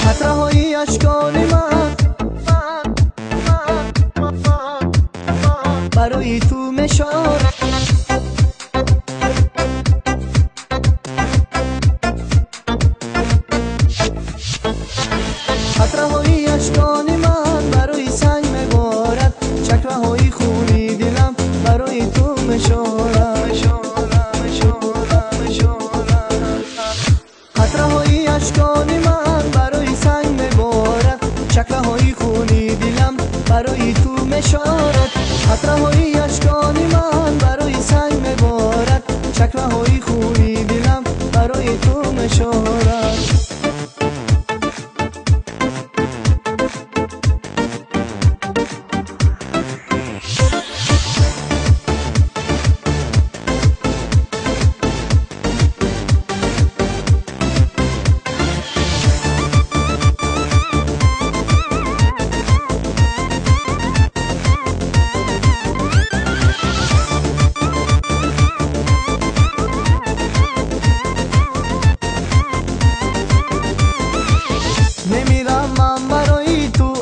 خطرهایی اشکال من برای تو مشار خطرهایی اشکال من برای سنگ میبارد چکمه‌های خونی دلم برای تو مشارد خطرهایی اشکال من برای سنگ میبارد چکمه‌های خونی دلم برای تو مشارد خطرهایی اشکال من برای سنگ میبارد چکمه‌های خونی دلم برای تو مشارد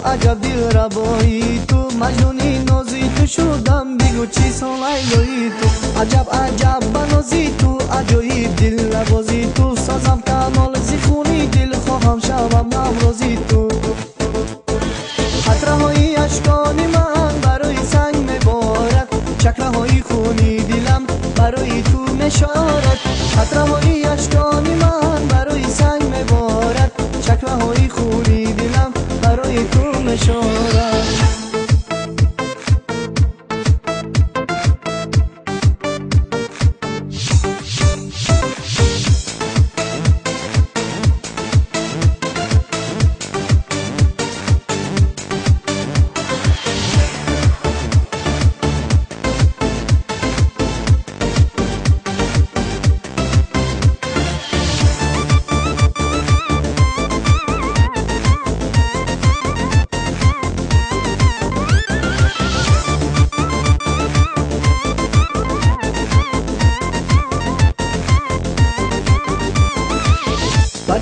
عجب دل ربایی تو مجنونی نازی تو شدم بگو چی سان لیلایی تو عجب عجب بنازی تو عجایب دل نوازی تو سازم کانال زیخونی دل خواهم شوم نمرازی تو خطرهایی اشکال من برای سنگ میبارد چکمه‌های خونی دلم برای تو مشارد خطرهایی اشکال من برای سنگ میبارد چکمه‌های خونی دلم برای تو مشارد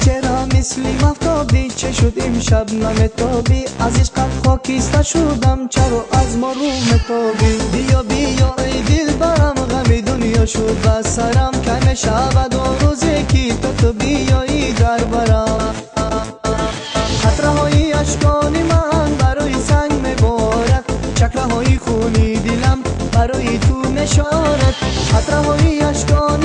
چرا مثلی مفتابی چه شد امشب نمتابی از عشقت خاکیسته شدم چرا از ما رو متابی بیا بیا ای دل برم غم دنیا شد بر سرم کم شود و روزی که تو بیایی در برم خطرهایی اشکال من برای سنگ میبارد چکمه‌های خونی دلم برای تو مشارد خطرهایی اشکال